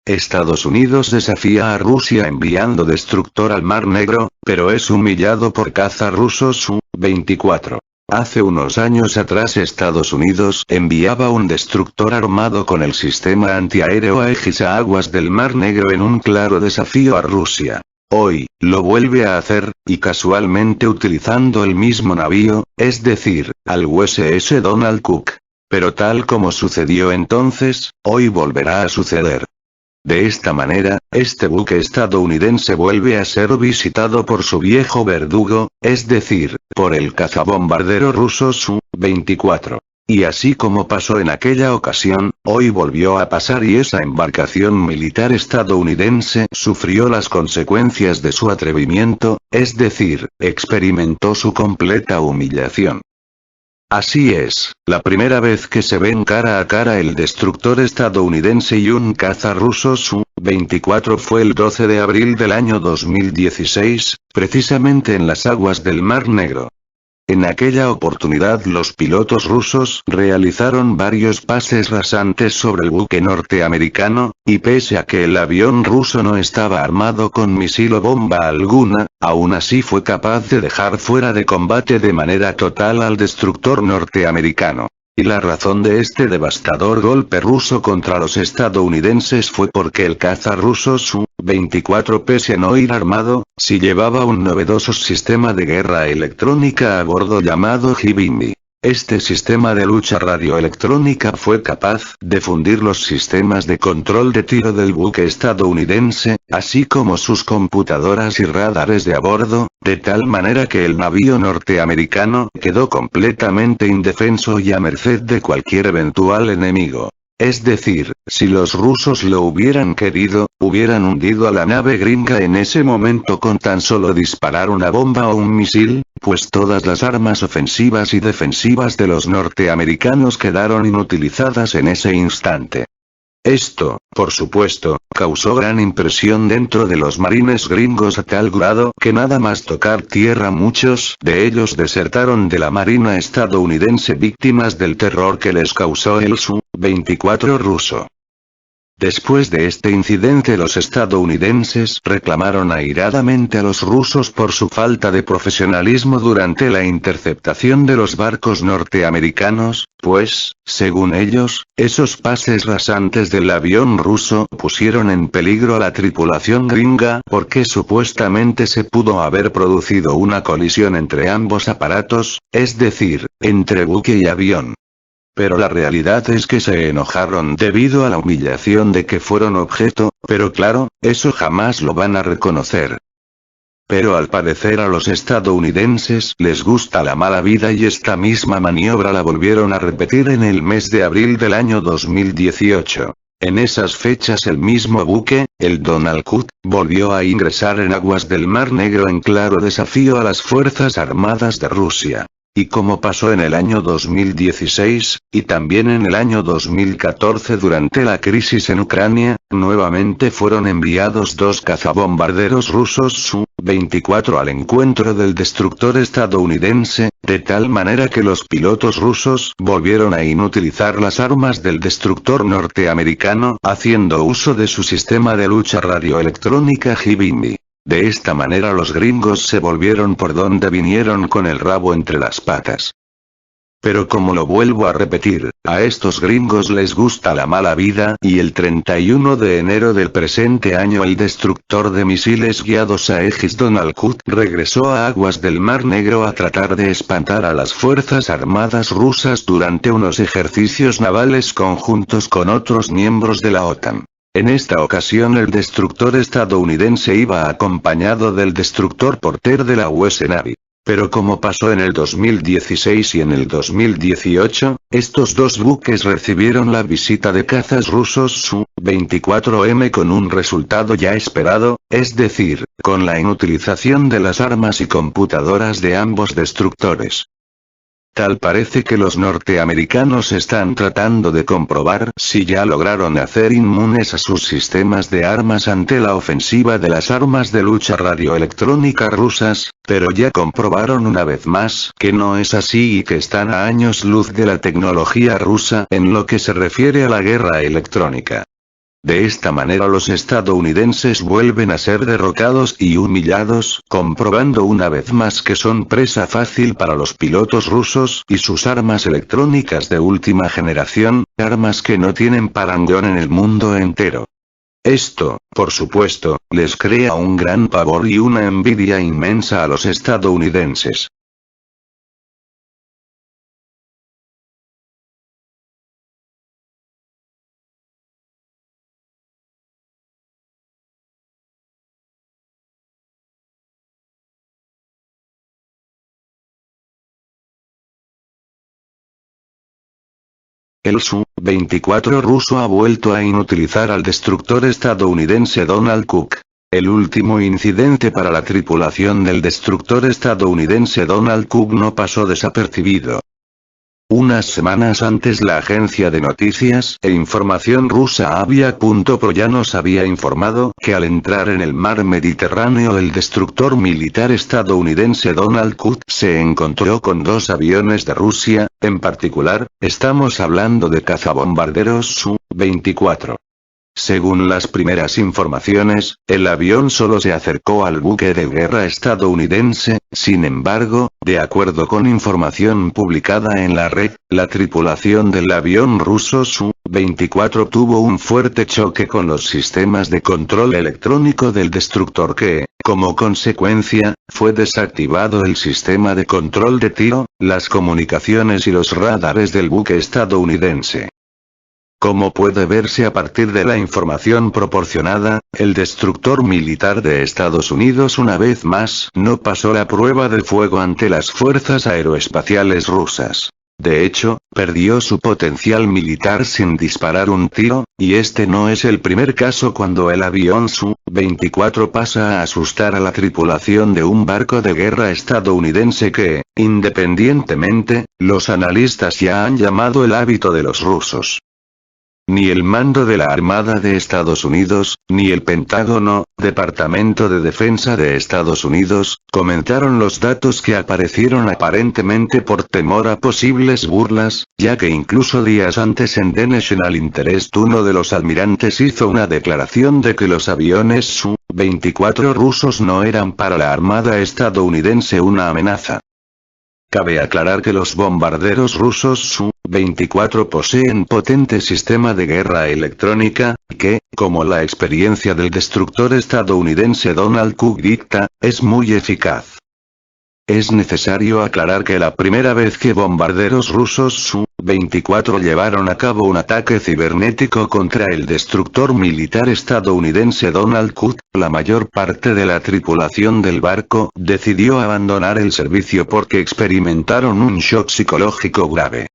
Estados Unidos desafía a Rusia enviando destructor al Mar Negro, pero es humillado por caza rusos Su-24. Hace unos años atrás Estados Unidos enviaba un destructor armado con el sistema antiaéreo Aegis a aguas del Mar Negro en un claro desafío a Rusia. Hoy, lo vuelve a hacer, y casualmente utilizando el mismo navío, es decir, al USS Donald Cook. Pero tal como sucedió entonces, hoy volverá a suceder. De esta manera, este buque estadounidense vuelve a ser visitado por su viejo verdugo, es decir, por el cazabombardero ruso Su-24. Y así como pasó en aquella ocasión, hoy volvió a pasar y esa embarcación militar estadounidense sufrió las consecuencias de su atrevimiento, es decir, experimentó su completa humillación. Así es, la primera vez que se ven cara a cara el destructor estadounidense y un caza ruso Su-24 fue el 12 de abril del año 2016, precisamente en las aguas del Mar Negro. En aquella oportunidad los pilotos rusos realizaron varios pases rasantes sobre el buque norteamericano, y pese a que el avión ruso no estaba armado con misil o bomba alguna, aún así fue capaz de dejar fuera de combate de manera total al destructor norteamericano. Y la razón de este devastador golpe ruso contra los estadounidenses fue porque el caza ruso Su-24 pese a no ir armado, sí llevaba un novedoso sistema de guerra electrónica a bordo llamado Hibindi. Este sistema de lucha radioelectrónica fue capaz de fundir los sistemas de control de tiro del buque estadounidense, así como sus computadoras y radares de a bordo, de tal manera que el navío norteamericano quedó completamente indefenso y a merced de cualquier eventual enemigo. Es decir, si los rusos lo hubieran querido, hubieran hundido a la nave gringa en ese momento con tan solo disparar una bomba o un misil, pues todas las armas ofensivas y defensivas de los norteamericanos quedaron inutilizadas en ese instante. Esto, por supuesto, causó gran impresión dentro de los marines gringos a tal grado que nada más tocar tierra muchos de ellos desertaron de la marina estadounidense víctimas del terror que les causó el Su-24 ruso. Después de este incidente los estadounidenses reclamaron airadamente a los rusos por su falta de profesionalismo durante la interceptación de los barcos norteamericanos, pues, según ellos, esos pases rasantes del avión ruso pusieron en peligro a la tripulación gringa porque supuestamente se pudo haber producido una colisión entre ambos aparatos, es decir, entre buque y avión. Pero la realidad es que se enojaron debido a la humillación de que fueron objeto, pero claro, eso jamás lo van a reconocer. Pero al parecer a los estadounidenses les gusta la mala vida y esta misma maniobra la volvieron a repetir en el mes de abril del año 2018. En esas fechas el mismo buque, el Donald Cook, volvió a ingresar en aguas del Mar Negro en claro desafío a las Fuerzas Armadas de Rusia. Y como pasó en el año 2016, y también en el año 2014 durante la crisis en Ucrania, nuevamente fueron enviados dos cazabombarderos rusos Su-24 al encuentro del destructor estadounidense, de tal manera que los pilotos rusos volvieron a inutilizar las armas del destructor norteamericano haciendo uso de su sistema de lucha radioelectrónica Hibindi. De esta manera los gringos se volvieron por donde vinieron con el rabo entre las patas. Pero como lo vuelvo a repetir, a estos gringos les gusta la mala vida y el 31 de enero del presente año el destructor de misiles guiados Aegis Donald Cook regresó a aguas del Mar Negro a tratar de espantar a las Fuerzas Armadas rusas durante unos ejercicios navales conjuntos con otros miembros de la OTAN. En esta ocasión el destructor estadounidense iba acompañado del destructor Porter de la US Navy. Pero como pasó en el 2016 y en el 2018, estos dos buques recibieron la visita de cazas rusos Su-24M con un resultado ya esperado, es decir, con la inutilización de las armas y computadoras de ambos destructores. Tal parece que los norteamericanos están tratando de comprobar si ya lograron hacer inmunes a sus sistemas de armas ante la ofensiva de las armas de lucha radioelectrónica rusas, pero ya comprobaron una vez más que no es así y que están a años luz de la tecnología rusa en lo que se refiere a la guerra electrónica. De esta manera los estadounidenses vuelven a ser derrotados y humillados, comprobando una vez más que son presa fácil para los pilotos rusos y sus armas electrónicas de última generación, armas que no tienen parangón en el mundo entero. Esto, por supuesto, les crea un gran pavor y una envidia inmensa a los estadounidenses. El Su-24 ruso ha vuelto a inutilizar al destructor estadounidense Donald Cook. El último incidente para la tripulación del destructor estadounidense Donald Cook no pasó desapercibido. Unas semanas antes la agencia de noticias e información rusa Avia.pro ya nos había informado que al entrar en el mar Mediterráneo el destructor militar estadounidense Donald Cook se encontró con dos aviones de Rusia, en particular, estamos hablando de cazabombarderos Su-24. Según las primeras informaciones, el avión solo se acercó al buque de guerra estadounidense, sin embargo, de acuerdo con información publicada en la red, la tripulación del avión ruso Su-24 tuvo un fuerte choque con los sistemas de control electrónico del destructor que, como consecuencia, fue desactivado el sistema de control de tiro, las comunicaciones y los radares del buque estadounidense. Como puede verse a partir de la información proporcionada, el destructor militar de Estados Unidos una vez más no pasó la prueba de fuego ante las fuerzas aeroespaciales rusas. De hecho, perdió su potencial militar sin disparar un tiro, y este no es el primer caso cuando el avión Su-24 pasa a asustar a la tripulación de un barco de guerra estadounidense que, independientemente, los analistas ya han llamado el hábito de los rusos. Ni el mando de la Armada de Estados Unidos, ni el Pentágono, Departamento de Defensa de Estados Unidos, comentaron los datos que aparecieron aparentemente por temor a posibles burlas, ya que incluso días antes en The National Interest uno de los almirantes hizo una declaración de que los aviones Su-24 rusos no eran para la Armada estadounidense una amenaza. Cabe aclarar que los bombarderos rusos Su-24 poseen potente sistema de guerra electrónica, que, como la experiencia del destructor estadounidense Donald Cook dicta, es muy eficaz. Es necesario aclarar que la primera vez que bombarderos rusos Su-24 llevaron a cabo un ataque cibernético contra el destructor militar estadounidense Donald Cook, la mayor parte de la tripulación del barco decidió abandonar el servicio porque experimentaron un shock psicológico grave.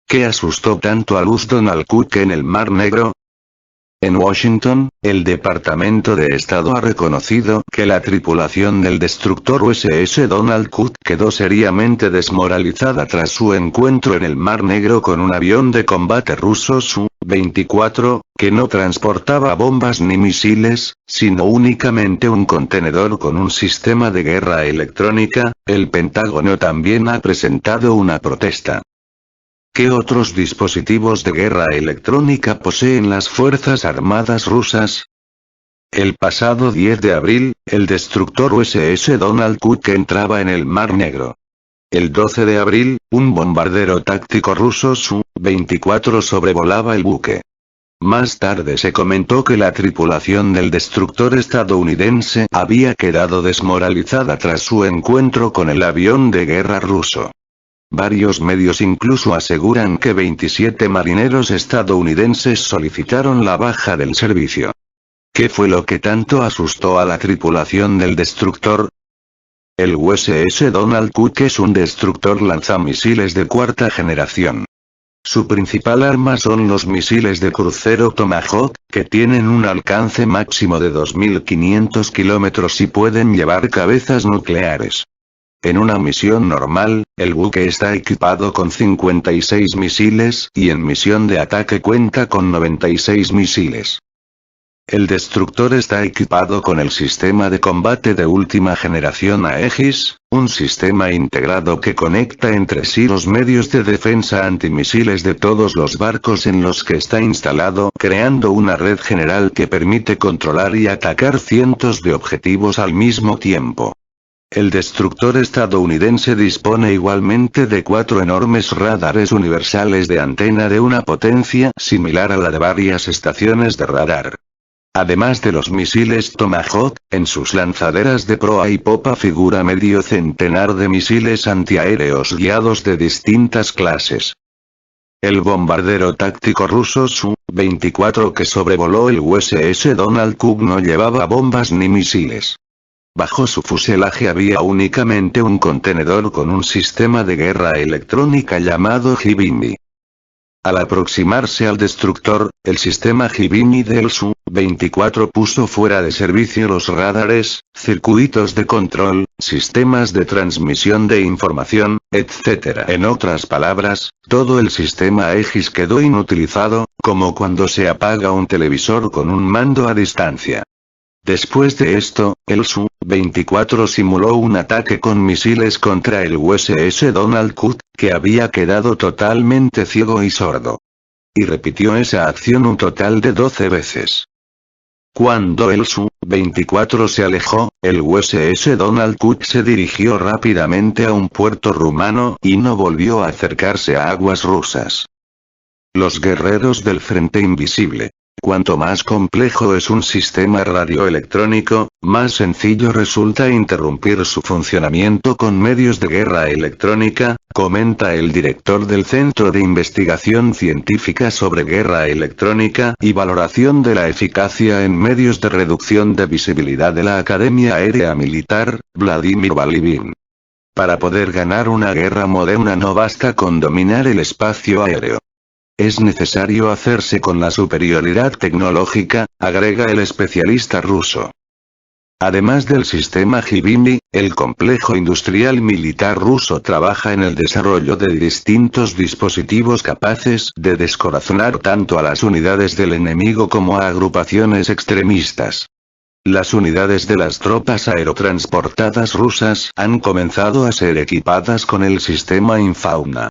¿Qué asustó tanto a Donald Cook en el Mar Negro? En Washington, el Departamento de Estado ha reconocido que la tripulación del destructor USS Donald Cook quedó seriamente desmoralizada tras su encuentro en el Mar Negro con un avión de combate ruso Su-24, que no transportaba bombas ni misiles, sino únicamente un contenedor con un sistema de guerra electrónica. El Pentágono también ha presentado una protesta. ¿Qué otros dispositivos de guerra electrónica poseen las Fuerzas Armadas rusas? El pasado 10 de abril, el destructor USS Donald Cook entraba en el Mar Negro. El 12 de abril, un bombardero táctico ruso Su-24 sobrevolaba el buque. Más tarde se comentó que la tripulación del destructor estadounidense había quedado desmoralizada tras su encuentro con el avión de guerra ruso. Varios medios incluso aseguran que 27 marineros estadounidenses solicitaron la baja del servicio. ¿Qué fue lo que tanto asustó a la tripulación del destructor? El USS Donald Cook es un destructor lanzamisiles de cuarta generación. Su principal arma son los misiles de crucero Tomahawk, que tienen un alcance máximo de 2.500 kilómetros y pueden llevar cabezas nucleares. En una misión normal, el buque está equipado con 56 misiles y en misión de ataque cuenta con 96 misiles. El destructor está equipado con el sistema de combate de última generación Aegis, un sistema integrado que conecta entre sí los medios de defensa antimisiles de todos los barcos en los que está instalado, creando una red general que permite controlar y atacar cientos de objetivos al mismo tiempo. El destructor estadounidense dispone igualmente de 4 enormes radares universales de antena de una potencia similar a la de varias estaciones de radar. Además de los misiles Tomahawk, en sus lanzaderas de proa y popa figura medio centenar de misiles antiaéreos guiados de distintas clases. El bombardero táctico ruso Su-24 que sobrevoló el USS Donald Cook no llevaba bombas ni misiles. Bajo su fuselaje había únicamente un contenedor con un sistema de guerra electrónica llamado Hibini. Al aproximarse al destructor, el sistema Hibini del Su-24 puso fuera de servicio los radares, circuitos de control, sistemas de transmisión de información, etc. En otras palabras, todo el sistema Aegis quedó inutilizado, como cuando se apaga un televisor con un mando a distancia. Después de esto, el Su-24 simuló un ataque con misiles contra el USS Donald Cook, que había quedado totalmente ciego y sordo. Y repitió esa acción un total de 12 veces. Cuando el Su-24 se alejó, el USS Donald Cook se dirigió rápidamente a un puerto rumano y no volvió a acercarse a aguas rusas. Los guerreros del Frente Invisible. Cuanto más complejo es un sistema radioelectrónico, más sencillo resulta interrumpir su funcionamiento con medios de guerra electrónica, comenta el director del Centro de Investigación Científica sobre Guerra Electrónica y Valoración de la Eficacia en Medios de Reducción de Visibilidad de la Academia Aérea Militar, Vladimir Balibin. Para poder ganar una guerra moderna no basta con dominar el espacio aéreo. Es necesario hacerse con la superioridad tecnológica, agrega el especialista ruso. Además del sistema Hibini, el complejo industrial militar ruso trabaja en el desarrollo de distintos dispositivos capaces de descorazonar tanto a las unidades del enemigo como a agrupaciones extremistas. Las unidades de las tropas aerotransportadas rusas han comenzado a ser equipadas con el sistema Infauna.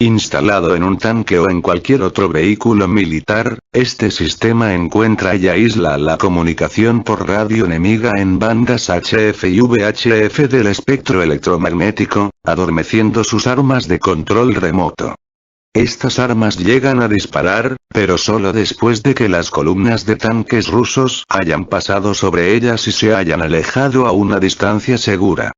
Instalado en un tanque o en cualquier otro vehículo militar, este sistema encuentra y aísla la comunicación por radio enemiga en bandas HF y VHF del espectro electromagnético, adormeciendo sus armas de control remoto. Estas armas llegan a disparar, pero solo después de que las columnas de tanques rusos hayan pasado sobre ellas y se hayan alejado a una distancia segura.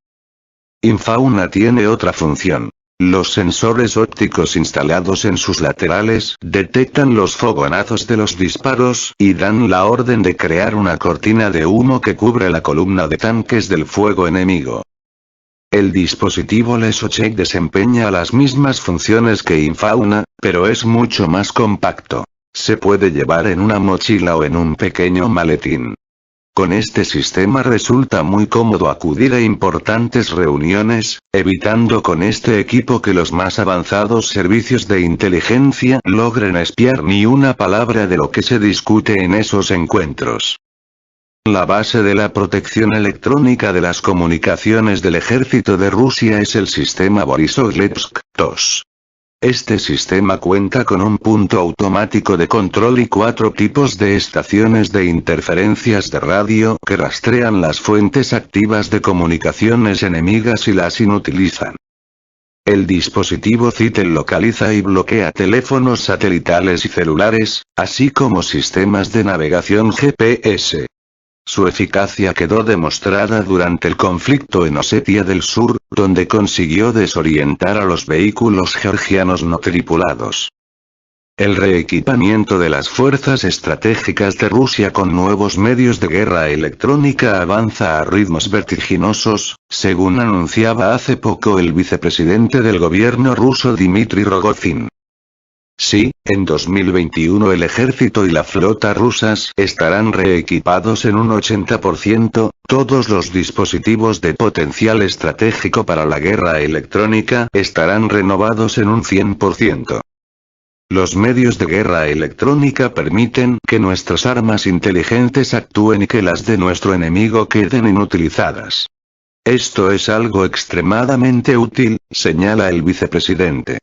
Infauna tiene otra función. Los sensores ópticos instalados en sus laterales detectan los fogonazos de los disparos y dan la orden de crear una cortina de humo que cubre la columna de tanques del fuego enemigo. El dispositivo Lesochek desempeña las mismas funciones que Infauna, pero es mucho más compacto. Se puede llevar en una mochila o en un pequeño maletín. Con este sistema resulta muy cómodo acudir a importantes reuniones, evitando con este equipo que los más avanzados servicios de inteligencia logren espiar ni una palabra de lo que se discute en esos encuentros. La base de la protección electrónica de las comunicaciones del ejército de Rusia es el sistema Borisov-Glebsk-2. Este sistema cuenta con un punto automático de control y 4 tipos de estaciones de interferencias de radio que rastrean las fuentes activas de comunicaciones enemigas y las inutilizan. El dispositivo Zytel localiza y bloquea teléfonos satelitales y celulares, así como sistemas de navegación GPS. Su eficacia quedó demostrada durante el conflicto en Osetia del Sur, donde consiguió desorientar a los vehículos georgianos no tripulados. El reequipamiento de las fuerzas estratégicas de Rusia con nuevos medios de guerra electrónica avanza a ritmos vertiginosos, según anunciaba hace poco el vicepresidente del gobierno ruso Dmitry Rogozin. Sí, en 2021 el ejército y la flota rusas estarán reequipados en un 80%, todos los dispositivos de potencial estratégico para la guerra electrónica estarán renovados en un 100%. Los medios de guerra electrónica permiten que nuestras armas inteligentes actúen y que las de nuestro enemigo queden inutilizadas. Esto es algo extremadamente útil, señala el vicepresidente.